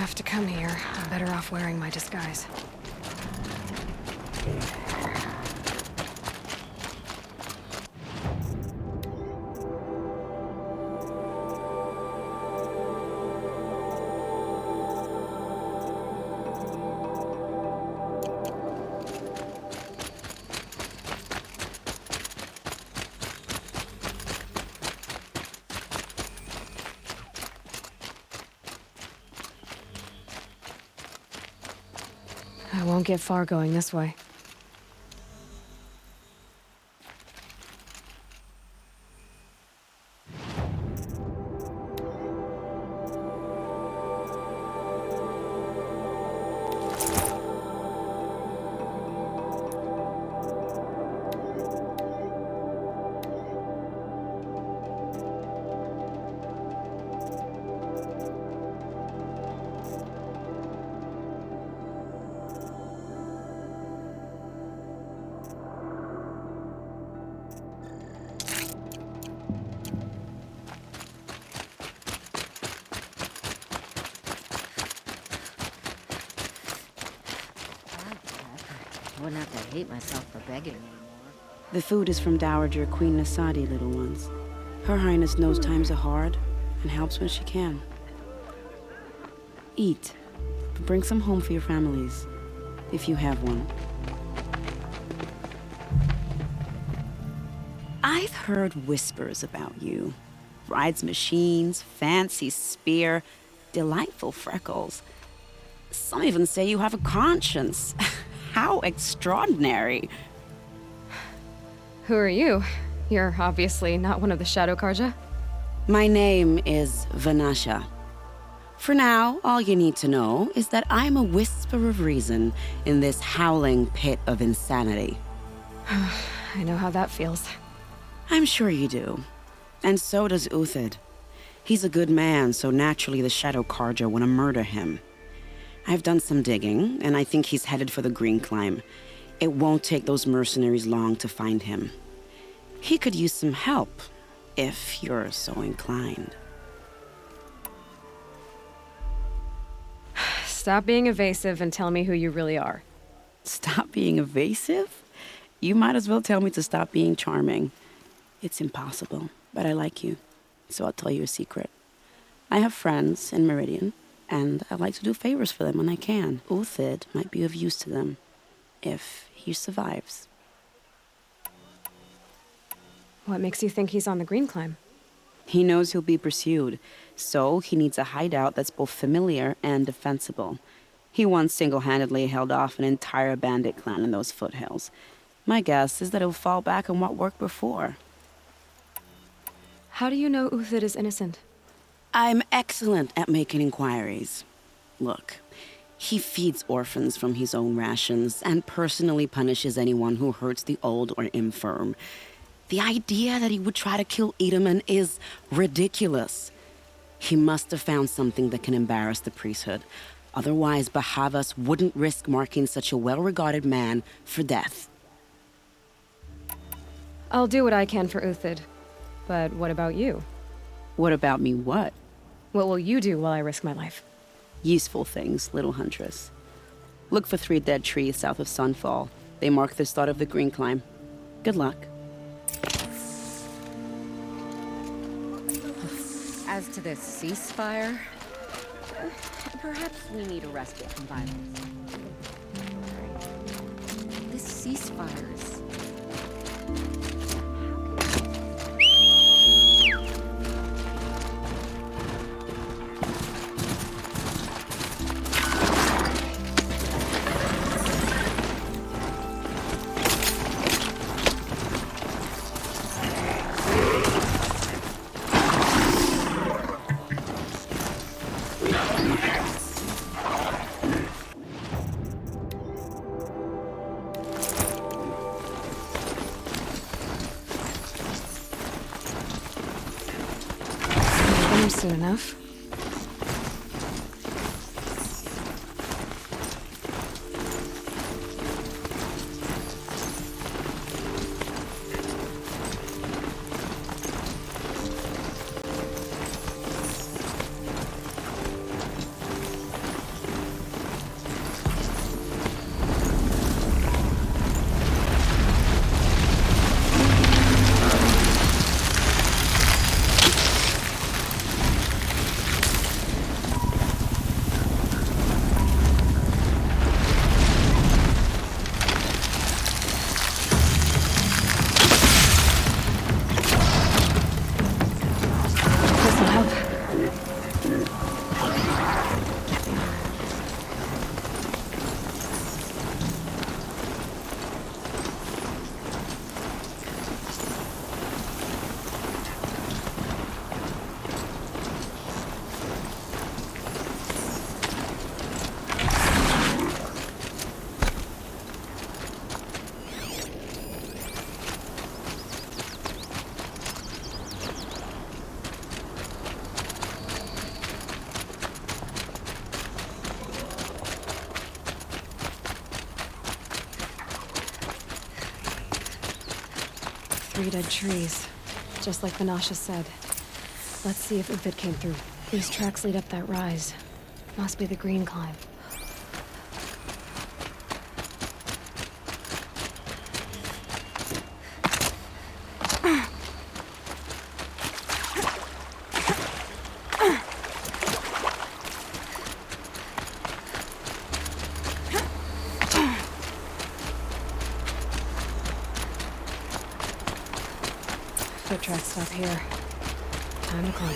have to come here, I'm better off wearing my disguise. I won't get far going this way. I wouldn't have to hate myself for begging anymore. The food is from Dowager Queen Nasadi, little ones. Her Highness knows times are hard and helps when she can. Eat, but bring some home for your families, if you have one. I've heard whispers about you. Rides machines, fancy spear, delightful freckles. Some even say you have a conscience. How extraordinary. Who are you? You're obviously not one of the Shadow Karja. My name is Vanasha. For now, all you need to know is that I'm a whisper of reason in this howling pit of insanity. I know how that feels. I'm sure you do. And so does Uthid. He's a good man, so naturally the Shadow Karja want to murder him. I've done some digging, and I think he's headed for the Green Climb. It won't take those mercenaries long to find him. He could use some help, if you're so inclined. Stop being evasive and tell me who you really are. Stop being evasive? You might as well tell me to stop being charming. It's impossible, but I like you, so I'll tell you a secret. I have friends in Meridian, and I like to do favors for them when I can. Uthid might be of use to them, if he survives. What makes you think he's on the Green Climb? He knows he'll be pursued, so he needs a hideout that's both familiar and defensible. He once single-handedly held off an entire bandit clan in those foothills. My guess is that he'll fall back on what worked before. How do you know Uthid is innocent? I'm excellent at making inquiries. Look, he feeds orphans from his own rations and personally punishes anyone who hurts the old or infirm. The idea that he would try to kill Edaman is ridiculous. He must have found something that can embarrass the priesthood. Otherwise, Bahavas wouldn't risk marking such a well-regarded man for death. I'll do what I can for Uthid. But what about you? What about me what? What will you do while I risk my life? Useful things, little huntress. Look for 3 dead trees south of Sunfall. They mark the start of the Green Climb. Good luck. As to this ceasefire, perhaps we need a respite from violence. This ceasefire is... Soon enough. 3 dead trees. Just like Vanasha said. Let's see if Uthid came through. These tracks lead up that rise. Must be the green climb. Foot tracks stop here. Time to climb.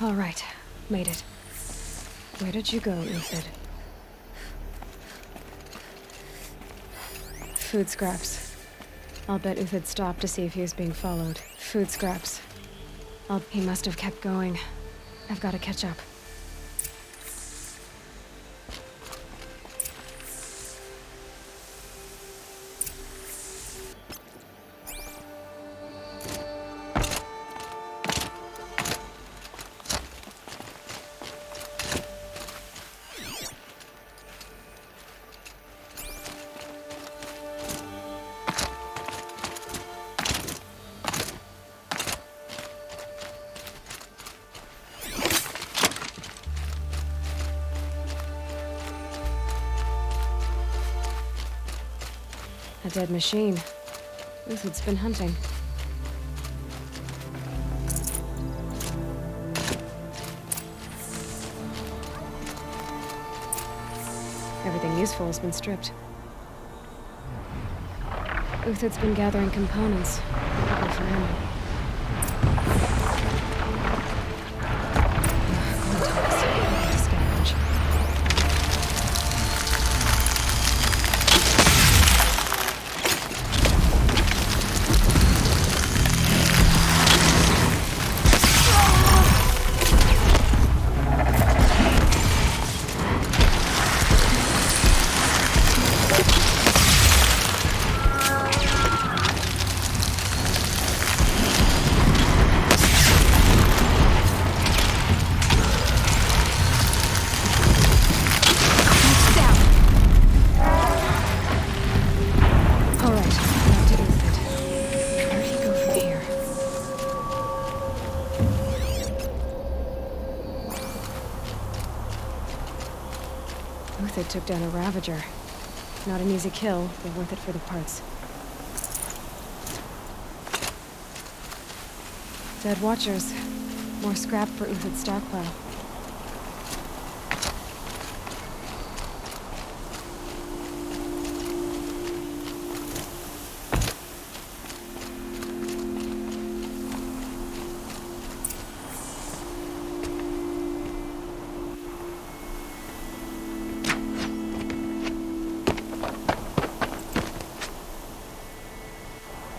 All right, made it. Where did you go, Uthid? Food scraps. I'll bet Uthid stopped to see if he was being followed. Food scraps. He must have kept going. I've got to catch up. A dead machine. Uthid's been hunting. Everything useful has been stripped. Uthid's been gathering components, probably for ammo. Contacts. To scavenge. Uthid took down a Ravager. Not an easy kill, but worth it for the parts. Dead Watchers. More scrap for Uthid's stockpile.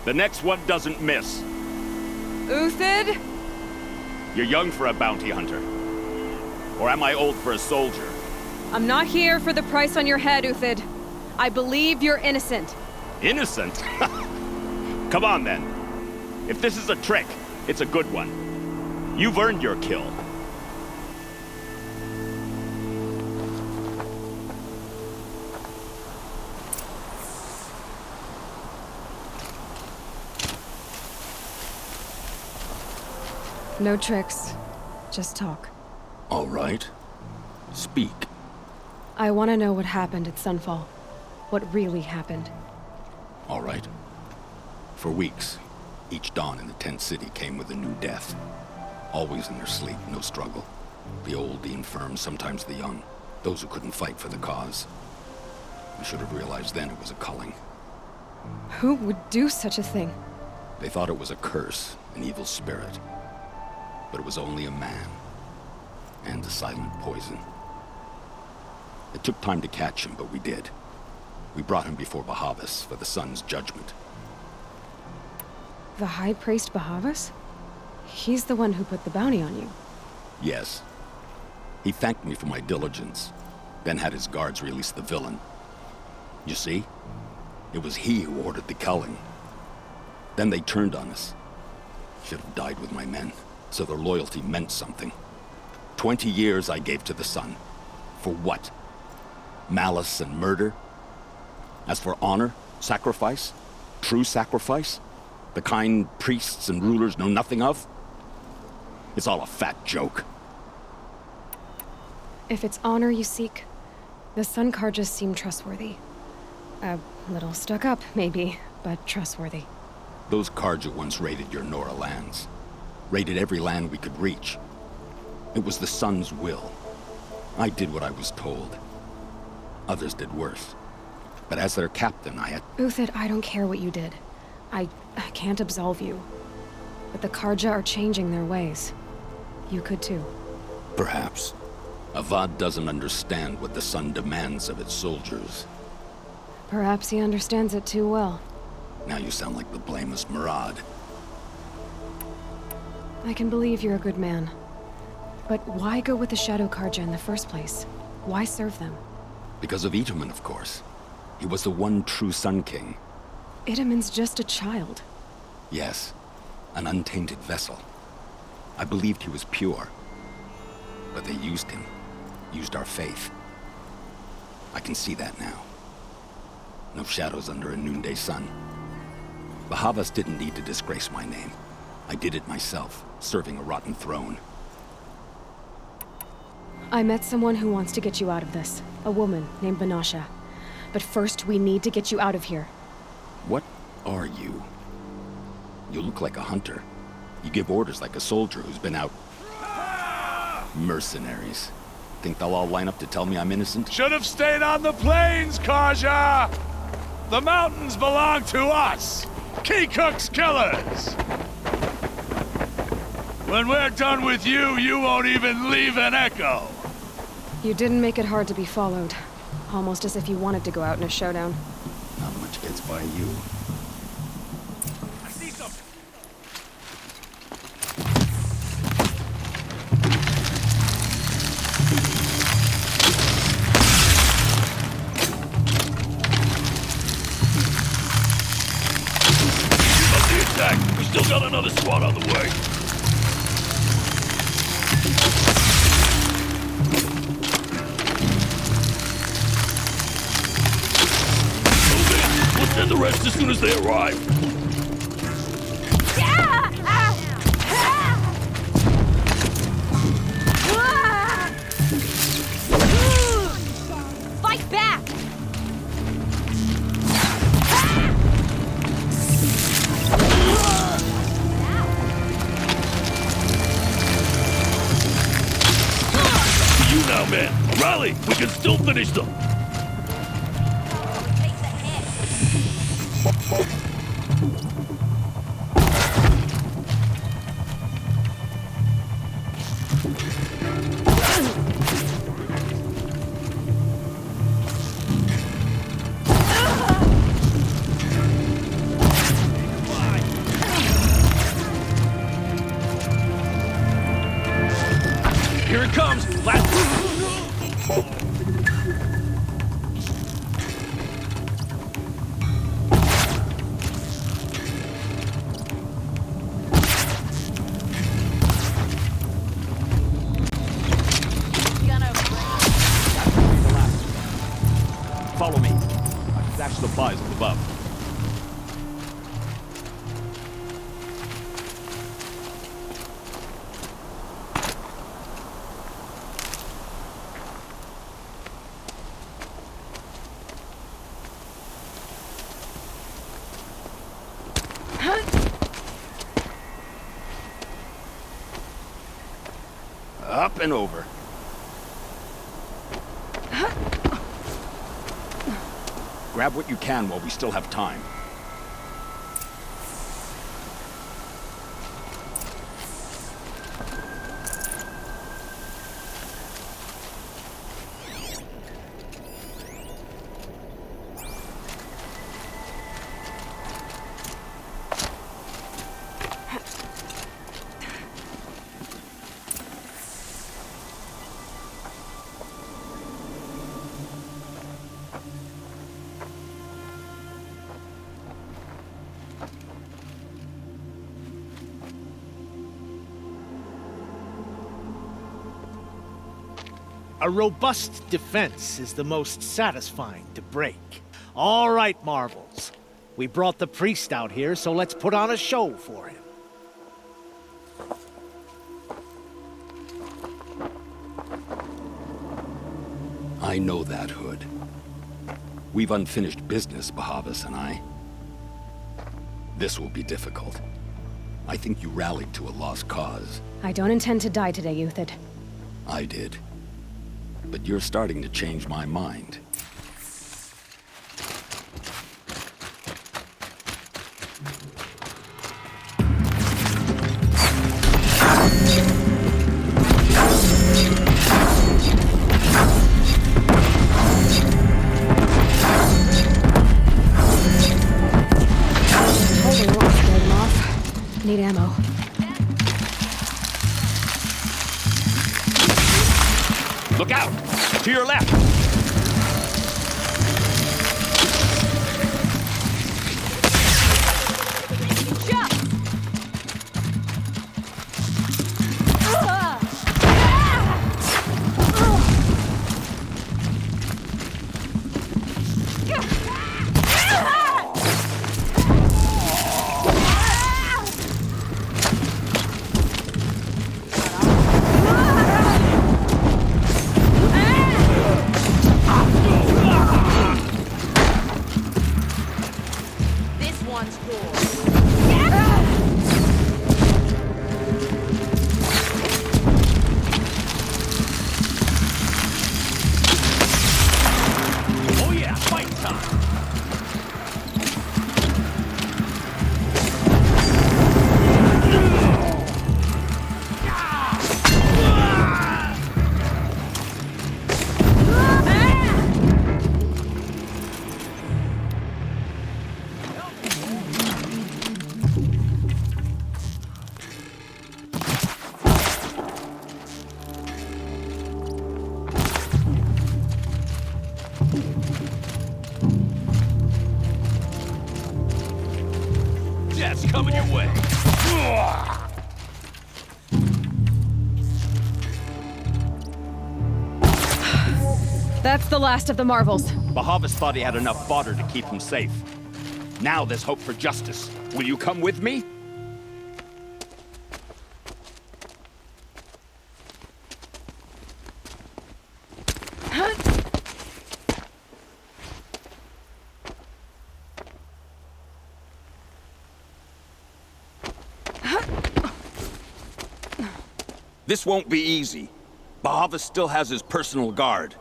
The next one doesn't miss. Uthid? You're young for a bounty hunter. Or am I old for a soldier? I'm not here for the price on your head, Uthid. I believe you're innocent. Innocent? Come on, then. If this is a trick, it's a good one. You've earned your kill. No tricks. Just talk. All right. Speak. I want to know what happened at Sunfall. What really happened. All right. For weeks, each dawn in the tent city came with a new death. Always in their sleep, no struggle. The old, the infirm, sometimes the young. Those who couldn't fight for the cause. I should have realized then it was a culling. Who would do such a thing? They thought it was a curse, an evil spirit. But it was only a man. And a silent poison. It took time to catch him, but we did. We brought him before Bahavas for the sun's judgment. The High Priest Bahavas? He's the one who put the bounty on you. Yes. He thanked me for my diligence, then had his guards release the villain. You see? It was he who ordered the culling. Then they turned on us. Should have died with my men, so their loyalty meant something. 20 years I gave to the sun. For what? Malice and murder? As for honor, sacrifice, true sacrifice, the kind priests and rulers know nothing of? It's all a fat joke. If it's honor you seek, the Sun Karjas seem trustworthy. A little stuck up, maybe, but trustworthy. Those Karja once raided your Nora lands. Raided every land we could reach. It was the Sun's will. I did what I was told. Others did worse. But as their captain, I had... Uthid, I don't care what you did. I can't absolve you. But the Karja are changing their ways. You could too. Perhaps. Avad doesn't understand what the Sun demands of its soldiers. Perhaps he understands it too well. Now you sound like the blameless Murad. I can believe you're a good man. But why go with the Shadow Karja in the first place? Why serve them? Because of Itaman, of course. He was the one true Sun King. Itaman's just a child. Yes, an untainted vessel. I believed he was pure. But they used him. Used our faith. I can see that now. No shadows under a noonday sun. Bahavas didn't need to disgrace my name. I did it myself, serving a rotten throne. I met someone who wants to get you out of this. A woman named Banasha. But first, we need to get you out of here. What are you? You look like a hunter. You give orders like a soldier who's been out... Mercenaries. Think they'll all line up to tell me I'm innocent? Should have stayed on the plains, Karja! The mountains belong to us! Keecook's killers! When we're done with you, you won't even leave an echo! You didn't make it hard to be followed. Almost as if you wanted to go out in a showdown. Not much gets by you. I see something! We still got another squad on the way. Move in. We'll send the rest as soon as they arrive. Fight back! You now, man. Rally! We can still finish them. Take the hit. Here it comes. Last... Follow me. I stashed supplies up above. and over. Grab what you can while we still have time. A robust defense is the most satisfying to break. All right, Marvels. We brought the priest out here, so let's put on a show for him. I know that, Hood. We've unfinished business, Bahavas and I. This will be difficult. I think you rallied to a lost cause. I don't intend to die today, Euthyd. I did. But you're starting to change my mind. Holy won't scare them off. Need ammo. Look out! To your left! Jets coming your way. That's the last of the Marvels. Bahavas thought he had enough fodder to keep him safe. Now there's hope for justice. Will you come with me? This won't be easy. Bahavas still has his personal guard.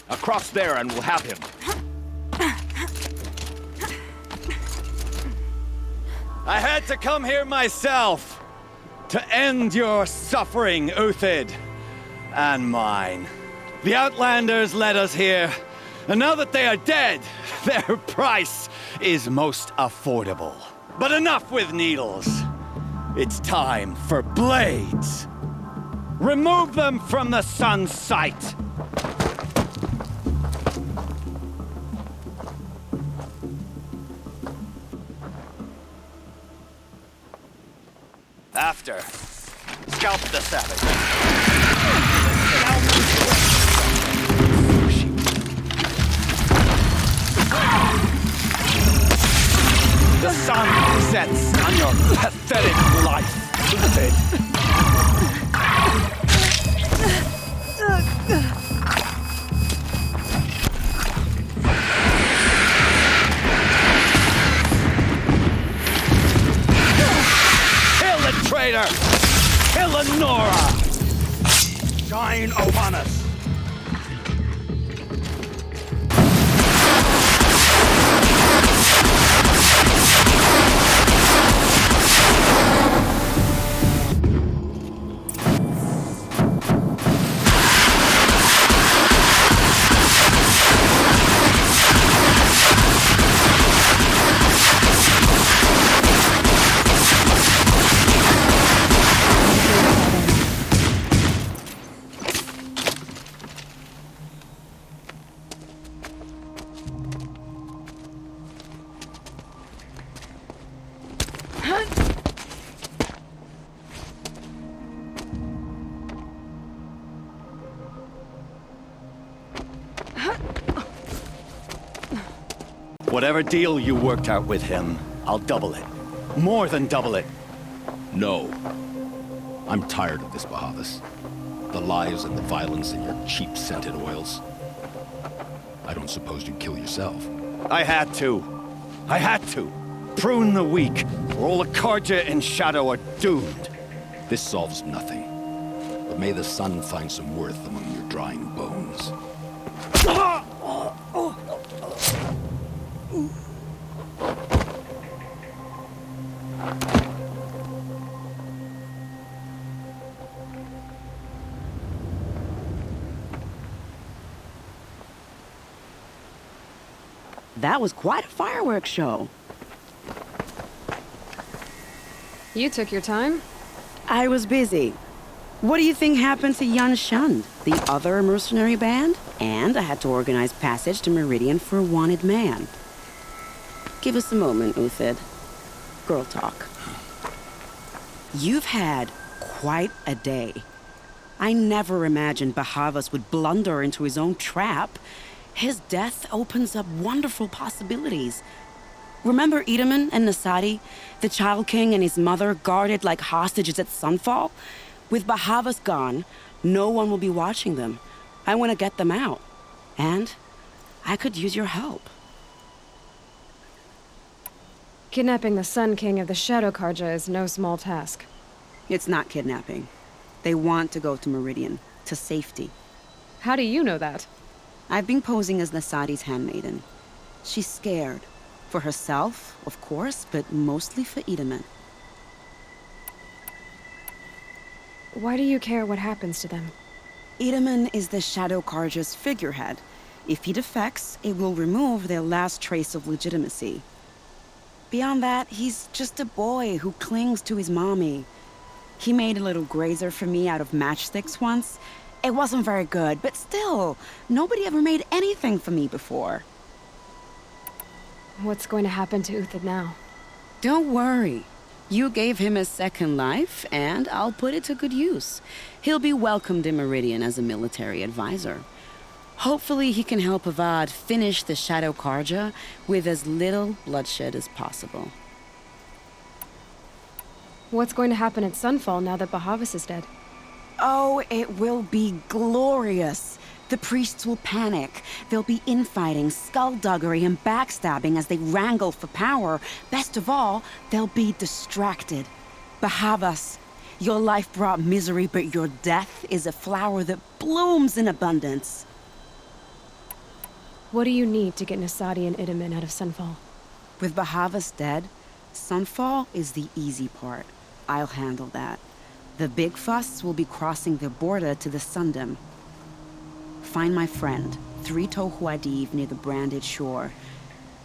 Across there and we'll have him. I had to come here myself to end your suffering, Euthyd, and mine. The Outlanders led us here, and now that they are dead, their price is most affordable. But enough with needles. It's time for blades. Remove them from the sun's sight. After, scalp the savage. The sun sets on your pathetic life, Euthyd. rain upon us! Whatever deal you worked out with him, I'll double it. More than double it. No. I'm tired of this, Bahavas. The lies and the violence and your cheap-scented oils. I don't suppose you'd kill yourself. I had to. I had to. Prune the weak, or all the Karja in Shadow are doomed. This solves nothing. But may the sun find some worth among your drying bones. That was quite a fireworks show. You took your time? I was busy. What do you think happened to Yan Shund, the other mercenary band? And I had to organize passage to Meridian for a wanted man. Give us a moment, Uthid. Girl talk. You've had quite a day. I never imagined Bahavas would blunder into his own trap. His death opens up wonderful possibilities. Remember Edaman and Nasadi, the Child King and his mother guarded like hostages at Sunfall? With Bahavas gone, no one will be watching them. I want to get them out. And I could use your help. Kidnapping the Sun King of the Shadow Karja is no small task. It's not kidnapping. They want to go to Meridian, to safety. How do you know that? I've been posing as Nasadi's handmaiden. She's scared. For herself, of course, but mostly for Edaman. Why do you care what happens to them? Edaman is the Shadow Karja's figurehead. If he defects, it will remove their last trace of legitimacy. Beyond that, he's just a boy who clings to his mommy. He made a little grazer for me out of matchsticks once. It wasn't very good, but still, nobody ever made anything for me before. What's going to happen to Uthid now? Don't worry. You gave him a second life, and I'll put it to good use. He'll be welcomed in Meridian as a military advisor. Hopefully he can help Avad finish the Shadow Karja with as little bloodshed as possible. What's going to happen at Sunfall now that Bahavas is dead? Oh, it will be glorious. The priests will panic. There'll be infighting, skullduggery, and backstabbing as they wrangle for power. Best of all, they'll be distracted. Bahavas, your life brought misery, but your death is a flower that blooms in abundance. What do you need to get Nasadi and Edaman out of Sunfall? With Bahavas dead, Sunfall is the easy part. I'll handle that. The big fuss will be crossing the border to the Sundom. Find my friend, 3 Tohuadiv near the branded shore.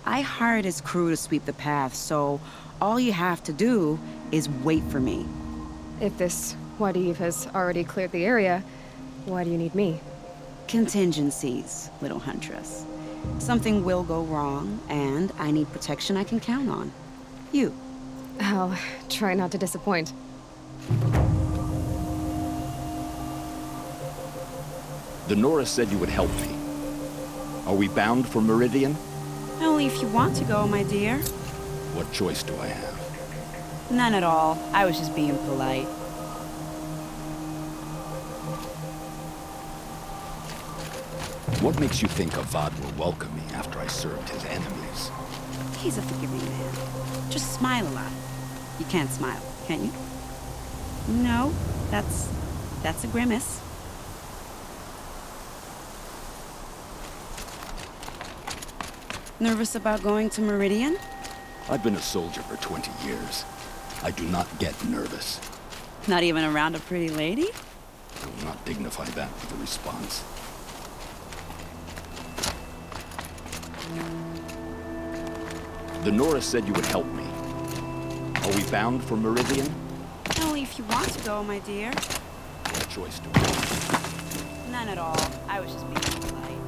I hired his crew to sweep the path, so all you have to do is wait for me. If this Wadiv has already cleared the area, why do you need me? Contingencies, little huntress. Something will go wrong, and I need protection I can count on. You. I'll try not to disappoint. The Nora said you would help me. Are we bound for Meridian? Only if you want to go, my dear. What choice do I have? None at all. I was just being polite. What makes you think Avad will welcome me after I served his enemies? He's a forgiving man. Just smile a lot. You can't smile, can you? No, that's a grimace. Nervous about going to Meridian? I've been a soldier for 20 years. I do not get nervous. Not even around a pretty lady? I will not dignify that with a response. The Nora said you would help me. Are we bound for Meridian? Only if you want to go, my dear. What choice do we have? None at all. I was just being polite.